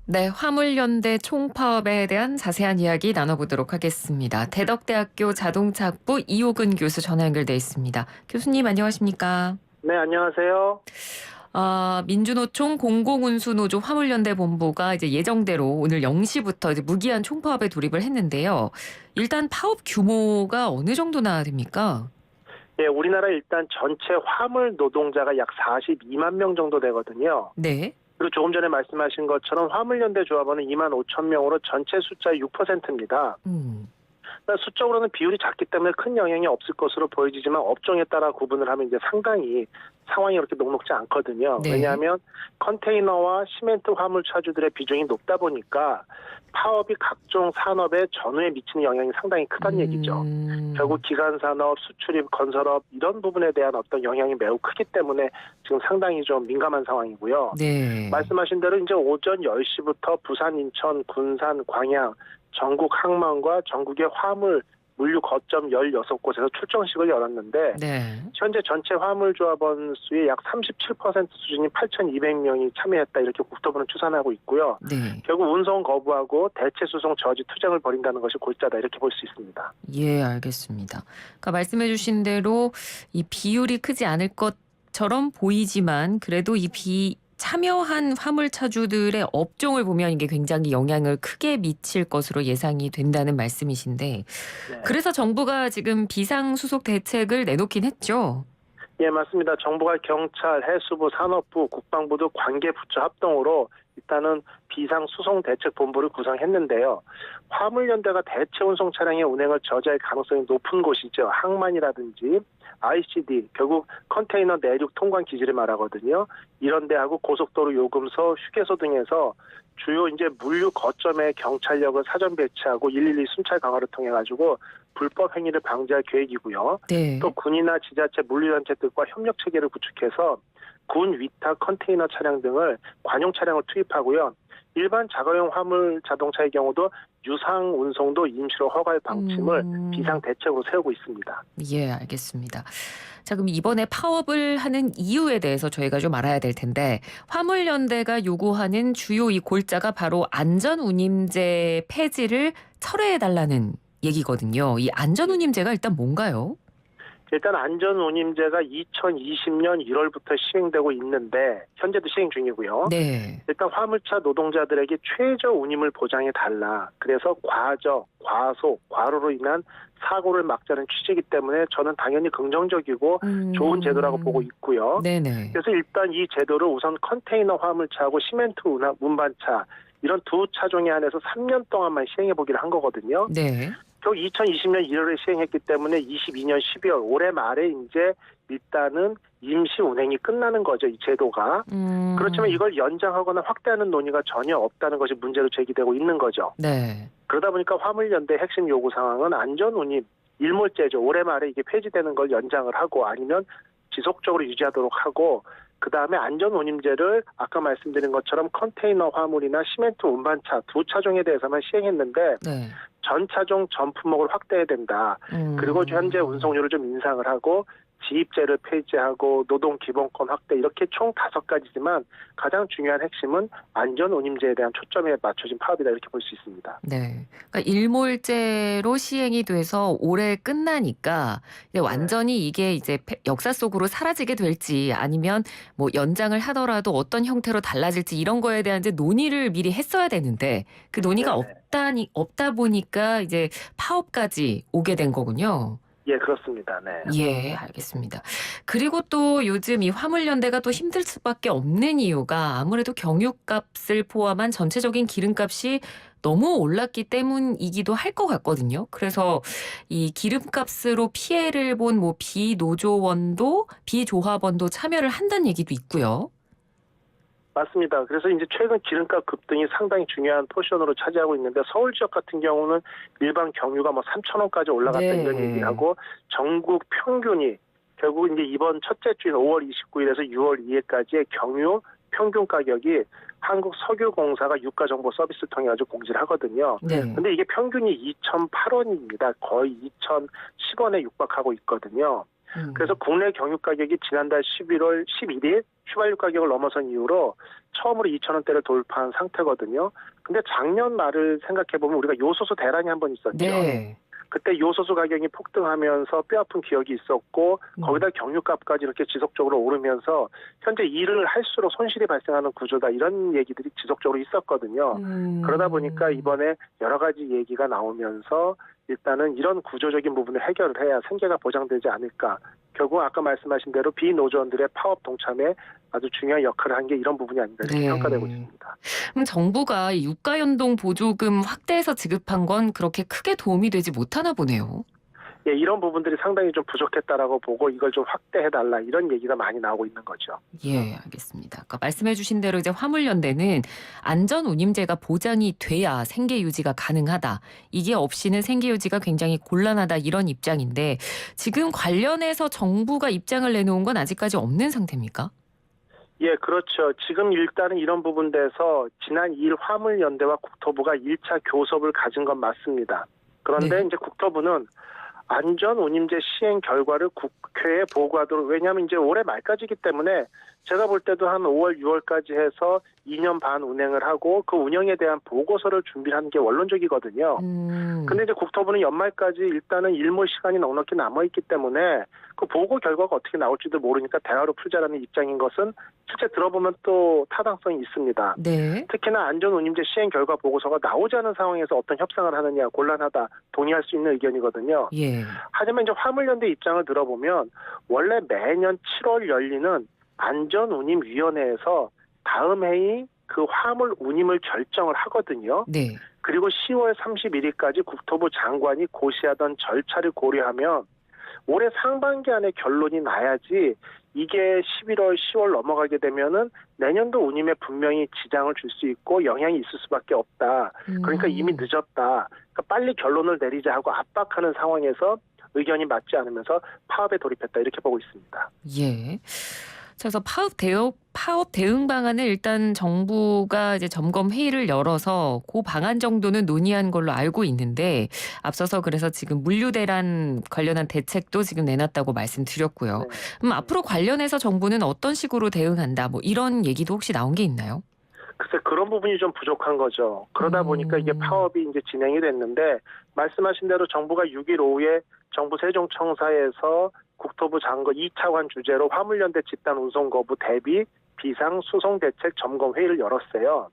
네, 화물연대 총파업에 대한 자세한 이야기 나눠보도록 하겠습니다. 대덕대학교 자동차학부 이호근 교수 전화 연결돼 있습니다. 교수님 안녕하십니까? 네, 안녕하세요. 민주노총 공공운수노조 화물연대 본부가 이제 예정대로 오늘 0시부터 이제 무기한 총파업에 돌입을 했는데요. 일단 파업 규모가 어느 정도나 됩니까? 예, 우리나라 일단 전체 화물 노동자가 약 42만 명 정도 되거든요. 네. 그리고 조금 전에 말씀하신 것처럼 화물연대 조합원은 2만 5천 명으로 전체 숫자의 6%입니다. 그러니까 수적으로는 비율이 작기 때문에 큰 영향이 없을 것으로 보여지지만 업종에 따라 구분을 하면 이제 상당히 상황이 그렇게 녹록지 않거든요. 네. 왜냐하면 컨테이너와 시멘트 화물 차주들의 비중이 높다 보니까 파업이 각종 산업의 전후에 미치는 영향이 상당히 크다는 얘기죠. 결국 기간산업, 수출입, 건설업 이런 부분에 대한 어떤 영향이 매우 크기 때문에 지금 상당히 좀 민감한 상황이고요. 네. 말씀하신 대로 이제 오전 10시부터 부산, 인천, 군산, 광양, 전국 항만과 전국의 화물 물류 거점 16곳에서 출정식을 열었는데 네. 현재 전체 화물 조합원 수의 약 37% 수준인 8,200명이 참여했다 이렇게 국토부는 추산하고 있고요. 네. 결국 운송 거부하고 대체 수송 저지 투쟁을 벌인다는 것이 골자다 이렇게 볼 수 있습니다. 예, 알겠습니다. 그러니까 말씀해 주신 대로 이 비율이 크지 않을 것처럼 보이지만 그래도 참여한 화물차주들의 업종을 보면 이게 굉장히 영향을 크게 미칠 것으로 예상이 된다는 말씀이신데 네. 그래서 정부가 지금 비상수속 대책을 내놓긴 했죠. 예, 맞습니다. 정부가 경찰, 해수부, 산업부, 국방부 등 관계 부처 합동으로 일단은 비상수송대책본부를 구성했는데요. 화물연대가 대체 운송 차량의 운행을 저지할 가능성이 높은 곳이죠. 항만이라든지 ICD, 결국 컨테이너 내륙 통관 기지를 말하거든요. 이런 데하고 고속도로 요금소, 휴게소 등에서 주요 이제 물류 거점에 경찰력을 사전 배치하고 112 순찰 강화를 통해 가지고 불법 행위를 방지할 계획이고요. 네. 또 군이나 지자체 물류단체들과 협력 체계를 구축해서 군 위탁 컨테이너 차량 등을 관용 차량을 투입하고요. 일반 자가용 화물 자동차의 경우도 유상 운송도 임시로 허가할 방침을 비상 대책으로 세우고 있습니다. 예, 알겠습니다. 자, 그럼 이번에 파업을 하는 이유에 대해서 저희가 좀 알아야 될 텐데 화물연대가 요구하는 주요 이 골자가 바로 안전운임제 폐지를 철회해달라는 얘기거든요. 이 안전운임제가 일단 뭔가요? 일단 안전운임제가 2020년 1월부터 시행되고 있는데 현재도 시행 중이고요. 네. 일단 화물차 노동자들에게 최저 운임을 보장해달라. 그래서 과적, 과속, 과로로 인한 사고를 막자는 취지이기 때문에 저는 당연히 긍정적이고 좋은 제도라고 보고 있고요. 네네. 그래서 일단 이 제도를 우선 컨테이너 화물차하고 시멘트 운반차 이런 두 차종에 한해서 3년 동안만 시행해보기로 한 거거든요. 네. 결국 2020년 1월에 시행했기 때문에 22년 12월 올해 말에 이제 일단은 임시 운행이 끝나는 거죠. 이 제도가. 그렇지만 이걸 연장하거나 확대하는 논의가 전혀 없다는 것이 문제로 제기되고 있는 거죠. 네. 그러다 보니까 화물연대 핵심 요구 사항은 안전운임, 일몰제죠. 올해 말에 이게 폐지되는 걸 연장을 하고 아니면 지속적으로 유지하도록 하고 그다음에 안전운임제를 아까 말씀드린 것처럼 컨테이너 화물이나 시멘트 운반차 두 차종에 대해서만 시행했는데 네. 전 차종 전 품목을 확대해야 된다. 그리고 현재 운송료를 좀 인상을 하고 지입제를 폐지하고 노동기본권 확대 이렇게 총 5가지지만 가장 중요한 핵심은 안전운임제에 대한 초점에 맞춰진 파업이다 이렇게 볼 수 있습니다. 네. 그러니까 일몰제로 시행이 돼서 올해 끝나니까 이제 완전히 이게 이제 역사 속으로 사라지게 될지 아니면 뭐 연장을 하더라도 어떤 형태로 달라질지 이런 거에 대한 이제 논의를 미리 했어야 되는데 그 논의가 네네. 없다 보니까 이제 파업까지 오게 된 거군요. 예, 그렇습니다. 네. 예, 알겠습니다. 그리고 또 요즘 이 화물연대가 또 힘들 수밖에 없는 이유가 아무래도 경유값을 포함한 전체적인 기름값이 너무 올랐기 때문이기도 할 것 같거든요. 그래서 이 기름값으로 피해를 본 뭐 비노조원도 비조합원도 참여를 한다는 얘기도 있고요. 맞습니다. 그래서 이제 최근 기름값 급등이 상당히 중요한 포션으로 차지하고 있는데 서울 지역 같은 경우는 일반 경유가 뭐 3,000원까지 올라갔다 네. 이런 얘기를 하고 전국 평균이 결국 이제 이번 첫째 주인 5월 29일에서 6월 2일까지의 경유 평균 가격이 한국석유공사가 유가정보서비스를 통해 가지고 공지를 하거든요. 네. 근데 이게 평균이 2,008원입니다. 거의 2,010원에 육박하고 있거든요. 그래서 국내 경유 가격이 지난달 11월 11일 휘발유 가격을 넘어선 이후로 처음으로 2,000원대를 돌파한 상태거든요. 근데 작년 말을 생각해보면 우리가 요소수 대란이 한 번 있었죠. 네. 그때 요소수 가격이 폭등하면서 뼈아픈 기억이 있었고 거기다 경유값까지 이렇게 지속적으로 오르면서 현재 일을 할수록 손실이 발생하는 구조다 이런 얘기들이 지속적으로 있었거든요. 그러다 보니까 이번에 여러 가지 얘기가 나오면서 일단은 이런 구조적인 부분을 해결을 해야 생계가 보장되지 않을까. 결국 아까 말씀하신 대로 비노조원들의 파업 동참에 아주 중요한 역할을 한 게 이런 부분이 아닌가 이렇게 네. 평가되고 있습니다. 그럼 정부가 이 유가연동 보조금 확대해서 지급한 건 그렇게 크게 도움이 되지 못하나 보네요. 예, 이런 부분들이 상당히 좀 부족했다라고 보고 이걸 좀 확대해달라 이런 얘기가 많이 나오고 있는 거죠. 예, 알겠습니다. 아까 말씀해 주신 대로 이제 화물연대는 안전운임제가 보장이 돼야 생계 유지가 가능하다. 이게 없이는 생계 유지가 굉장히 곤란하다 이런 입장인데 지금 관련해서 정부가 입장을 내놓은 건 아직까지 없는 상태입니까? 예, 그렇죠. 지금 일단은 이런 부분에서 지난 2일 화물연대와 국토부가 1차 교섭을 가진 건 맞습니다. 그런데 네. 이제 국토부는 안전운임제 시행 결과를 국회에 보고하도록, 왜냐하면 이제 올해 말까지이기 때문에 제가 볼 때도 한 5월, 6월까지 해서 2년 반 운행을 하고 그 운영에 대한 보고서를 준비하는 게 원론적이거든요. 근데 이제 국토부는 연말까지 일단은 일몰 시간이 넉넉히 남아있기 때문에 그 보고 결과가 어떻게 나올지도 모르니까 대화로 풀자라는 입장인 것은 실제 들어보면 또 타당성이 있습니다. 네. 특히나 안전운임제 시행 결과 보고서가 나오지 않은 상황에서 어떤 협상을 하느냐 곤란하다 동의할 수 있는 의견이거든요. 예. 하지만 이제 화물연대 입장을 들어보면 원래 매년 7월 열리는 안전운임위원회에서 다음 해이 그 화물 운임을 결정을 하거든요. 네. 그리고 10월 31일까지 국토부 장관이 고시하던 절차를 고려하면 올해 상반기 안에 결론이 나야지 이게 11월, 10월 넘어가게 되면은 내년도 운임에 분명히 지장을 줄 수 있고 영향이 있을 수밖에 없다. 그러니까 이미 늦었다. 그러니까 빨리 결론을 내리자 하고 압박하는 상황에서 의견이 맞지 않으면서 파업에 돌입했다 이렇게 보고 있습니다. 예. 그래서 파업 대응 방안을 일단 정부가 이제 점검 회의를 열어서 그 방안 정도는 논의한 걸로 알고 있는데 앞서서 그래서 지금 물류 대란 관련한 대책도 지금 내놨다고 말씀드렸고요. 네. 그럼 앞으로 관련해서 정부는 어떤 식으로 대응한다 뭐 이런 얘기도 혹시 나온 게 있나요? 글쎄 그런 부분이 좀 부족한 거죠. 그러다 보니까 이게 파업이 이제 진행이 됐는데 말씀하신 대로 정부가 6일 오후에 정부 세종청사에서 국토부 장관 2차관 주제로 화물연대 집단 운송 거부 대비 비상 수송 대책 점검 회의를 열었어요.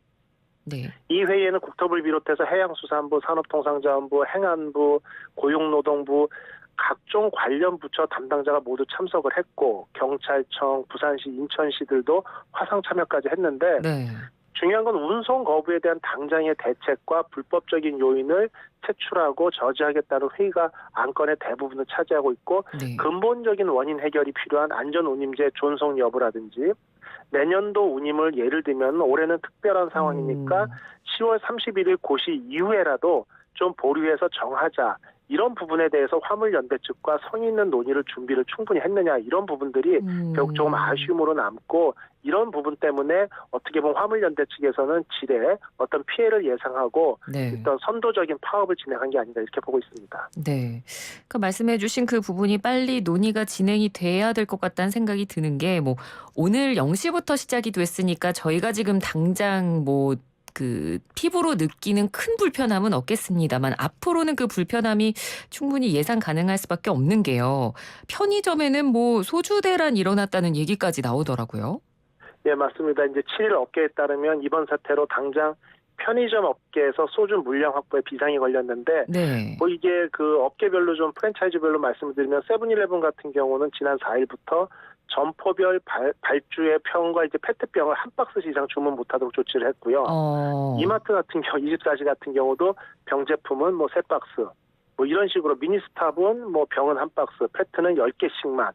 네. 이 회의에는 국토부를 비롯해서 해양수산부, 산업통상자원부, 행안부, 고용노동부 각종 관련 부처 담당자가 모두 참석을 했고 경찰청, 부산시, 인천시들도 화상 참여까지 했는데 네. 중요한 건 운송 거부에 대한 당장의 대책과 불법적인 요인을 채출하고 저지하겠다는 회의가 안건의 대부분을 차지하고 있고 네. 근본적인 원인 해결이 필요한 안전운임제 존속 여부라든지 내년도 운임을 예를 들면 올해는 특별한 상황이니까 10월 31일 고시 이후에라도 좀 보류해서 정하자. 이런 부분에 대해서 화물연대 측과 성의 있는 논의를 준비를 충분히 했느냐 이런 부분들이 결국 조금 아쉬움으로 남고 이런 부분 때문에 어떻게 보면 화물연대 측에서는 질에 어떤 피해를 예상하고 네. 어떤 선도적인 파업을 진행한 게 아닌가 이렇게 보고 있습니다. 네. 그러니까 말씀해 주신 그 부분이 빨리 논의가 진행이 돼야 될 것 같다는 생각이 드는 게 뭐 오늘 0시부터 시작이 됐으니까 저희가 지금 당장 뭐 그 피부로 느끼는 큰 불편함은 없겠습니다만 앞으로는 그 불편함이 충분히 예상 가능할 수밖에 없는 게요. 편의점에는 뭐 소주 대란 일어났다는 얘기까지 나오더라고요. 네, 맞습니다. 이제 7일 업계에 따르면 이번 사태로 당장 편의점 업계에서 소주 물량 확보에 비상이 걸렸는데 네. 뭐 이게 그 업계별로 좀 프랜차이즈별로 말씀을 드리면 세븐일레븐 같은 경우는 지난 4일부터 점포별 발주의 병과 이제 페트병을 한 박스 이상 주문 못하도록 조치를 했고요. 이마트 같은 경우 24시 같은 경우도 병 제품은 뭐 3박스 뭐 이런 식으로 미니스탑은 뭐 병은 한 박스, 페트는 10개씩만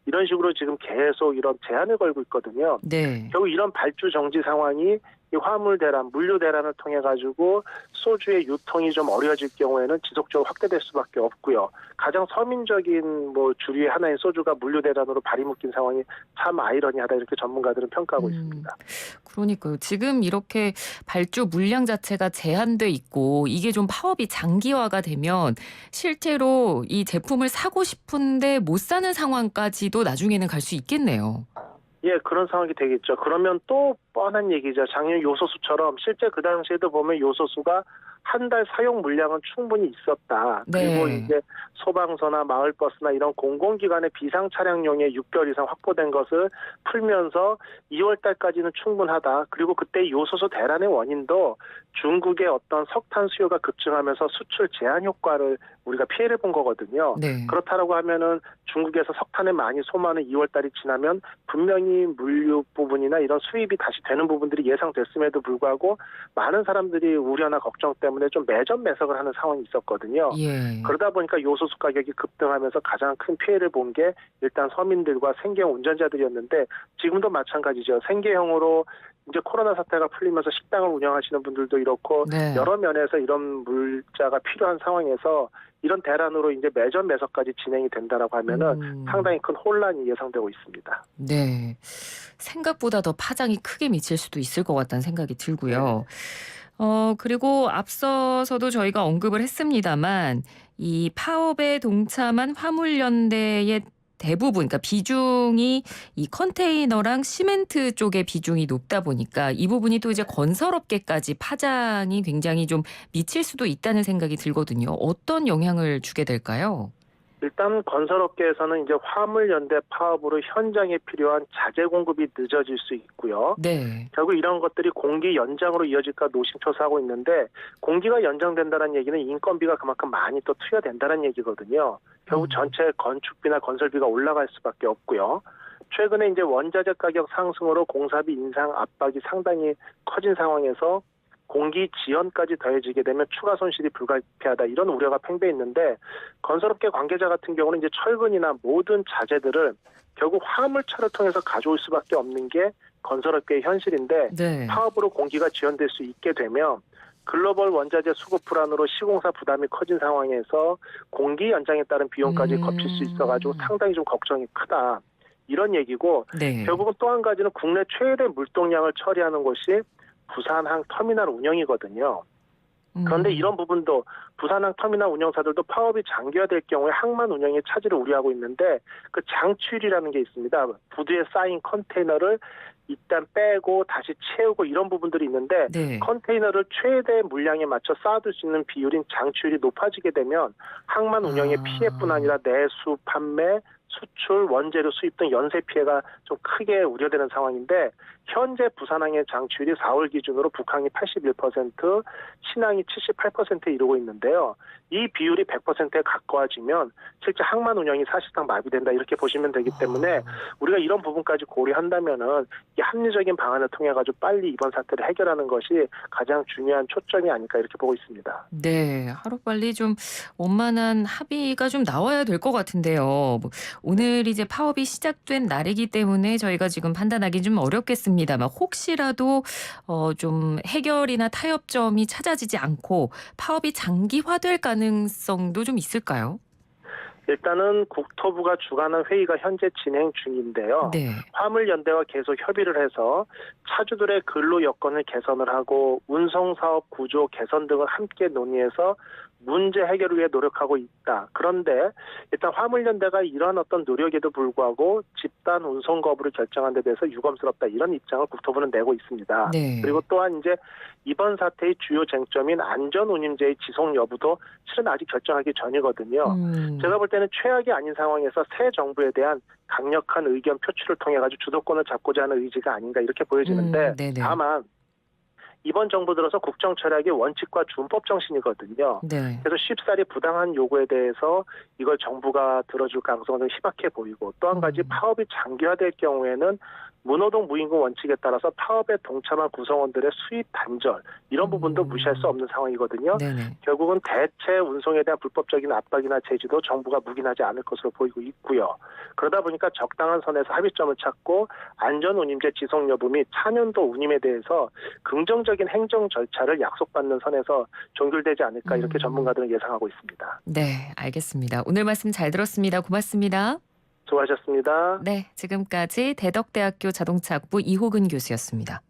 이런 식으로 지금 계속 이런 제한을 걸고 있거든요. 네. 결국 이런 발주 정지 상황이 이 화물 대란, 물류 대란을 통해 가지고 소주의 유통이 좀 어려워질 경우에는 지속적으로 확대될 수밖에 없고요. 가장 서민적인 주류의 하나인 소주가 물류 대란으로 발이 묶인 상황이 참 아이러니하다 이렇게 전문가들은 평가하고 있습니다. 그러니까요. 지금 이렇게 발주 물량 자체가 제한돼 있고 이게 좀 파업이 장기화가 되면 실제로 이 제품을 사고 싶은데 못 사는 상황까지도 나중에는 갈 수 있겠네요. 예, 그런 상황이 되겠죠. 그러면 또 뻔한 얘기죠. 작년 요소수처럼 실제 그 당시에도 보면 요소수가 한 달 사용 물량은 충분히 있었다. 그리고 네. 이제 소방서나 마을버스나 이런 공공기관의 비상 차량용에 6개월 이상 확보된 것을 풀면서 2월 달까지는 충분하다. 그리고 그때 요소수 대란의 원인도 중국의 어떤 석탄 수요가 급증하면서 수출 제한 효과를 우리가 피해를 본 거거든요. 네. 그렇다라고 하면은 중국에서 석탄을 많이 소모하는 2월 달이 지나면 분명히 물류 부분이나 이런 수입이 다시 되는 부분들이 예상됐음에도 불구하고 많은 사람들이 우려나 걱정 때문에 좀 매점 매석을 하는 상황이 있었거든요. 예. 그러다 보니까 요소수 가격이 급등하면서 가장 큰 피해를 본 게 일단 서민들과 생계형 운전자들이었는데 지금도 마찬가지죠. 생계형으로 이제 코로나 사태가 풀리면서 식당을 운영하시는 분들도 이렇고 네. 여러 면에서 이런 물자가 필요한 상황에서 이런 대란으로 이제 매점 매석까지 진행이 된다라고 하면은 상당히 큰 혼란이 예상되고 있습니다. 네. 생각보다 더 파장이 크게 미칠 수도 있을 것 같다는 생각이 들고요. 그리고 앞서서도 저희가 언급을 했습니다만 이 파업에 동참한 화물연대의 대부분 그러니까 비중이 이 컨테이너랑 시멘트 쪽의 비중이 높다 보니까 이 부분이 또 이제 건설업계까지 파장이 굉장히 좀 미칠 수도 있다는 생각이 들거든요. 어떤 영향을 주게 될까요? 일단 건설업계에서는 이제 화물연대 파업으로 현장에 필요한 자재 공급이 늦어질 수 있고요. 네. 결국 이런 것들이 공기 연장으로 이어질까 노심초사하고 있는데 공기가 연장된다는 얘기는 인건비가 그만큼 많이 또 투여된다는 얘기거든요. 결국 전체 건축비나 건설비가 올라갈 수밖에 없고요. 최근에 이제 원자재 가격 상승으로 공사비 인상 압박이 상당히 커진 상황에서 공기 지연까지 더해지게 되면 추가 손실이 불가피하다 이런 우려가 팽배했는데 건설업계 관계자 같은 경우는 이제 철근이나 모든 자재들을 결국 화물차를 통해서 가져올 수밖에 없는 게 건설업계의 현실인데 네. 파업으로 공기가 지연될 수 있게 되면 글로벌 원자재 수급 불안으로 시공사 부담이 커진 상황에서 공기 연장에 따른 비용까지 겹칠 수 있어가지고 상당히 좀 걱정이 크다. 이런 얘기고 네. 결국은 또 한 가지는 국내 최대 물동량을 처리하는 곳이 부산항 터미널 운영이거든요. 그런데 이런 부분도 부산항 터미널 운영사들도 파업이 장기화될 경우에 항만 운영에 차질을 우려하고 있는데 그 장출이라는 게 있습니다. 부두에 쌓인 컨테이너를 일단 빼고 다시 채우고 이런 부분들이 있는데 네. 컨테이너를 최대 물량에 맞춰 쌓아둘 수 있는 비율인 장출이 높아지게 되면 항만 운영의 피해뿐 아니라 내수, 판매, 수출, 원재료 수입 등 연쇄 피해가 좀 크게 우려되는 상황인데 현재 부산항의 장출이 4월 기준으로 북항이 81%, 신항이 78%에 이르고 있는데요. 이 비율이 100%에 가까워지면 실제 항만 운영이 사실상 마비된다 이렇게 보시면 되기 때문에 우리가 이런 부분까지 고려한다면은 이 합리적인 방안을 통해 가지고 빨리 이번 사태를 해결하는 것이 가장 중요한 초점이 아닐까 이렇게 보고 있습니다. 네. 하루빨리 좀 원만한 합의가 좀 나와야 될 것 같은데요. 오늘 이제 파업이 시작된 날이기 때문에 저희가 지금 판단하기 좀 어렵겠습니다만 혹시라도 좀 해결이나 타협점이 찾아지지 않고 파업이 장기화될 가능성도 좀 있을까요? 일단은 국토부가 주관한 회의가 현재 진행 중인데요. 네. 화물연대와 계속 협의를 해서 차주들의 근로 여건을 개선을 하고 운송사업 구조 개선 등을 함께 논의해서 문제 해결을 위해 노력하고 있다. 그런데 일단 화물연대가 이러한 어떤 노력에도 불구하고 집단 운송 거부를 결정한 데 대해서 유감스럽다 이런 입장을 국토부는 내고 있습니다. 네. 그리고 또한 이제 이번 사태의 주요 쟁점인 안전운임제의 지속 여부도 실은 아직 결정하기 전이거든요. 제가 볼 때는 최악이 아닌 상황에서 새 정부에 대한 강력한 의견 표출을 통해 가지고 주도권을 잡고자 하는 의지가 아닌가 이렇게 보여지는데 네네. 다만 이번 정부 들어서 국정 철학이 원칙과 준법 정신이거든요. 네. 그래서 쉽사리 부당한 요구에 대해서 이걸 정부가 들어줄 가능성은 좀 희박해 보이고 또 한 가지 파업이 장기화될 경우에는 무노동 무임금 원칙에 따라서 파업에 동참한 구성원들의 수입 단절 이런 부분도 무시할 수 없는 상황이거든요. 네네. 결국은 대체 운송에 대한 불법적인 압박이나 제지도 정부가 묵인하지 않을 것으로 보이고 있고요. 그러다 보니까 적당한 선에서 합의점을 찾고 안전운임제 지속 여부 및 차년도 운임에 대해서 긍정적인 행정 절차를 약속받는 선에서 종결되지 않을까 이렇게 전문가들은 예상하고 있습니다. 네, 알겠습니다. 오늘 말씀 잘 들었습니다. 고맙습니다. 수고하셨습니다. 네, 지금까지 대덕대학교 자동차학부 이호근 교수였습니다.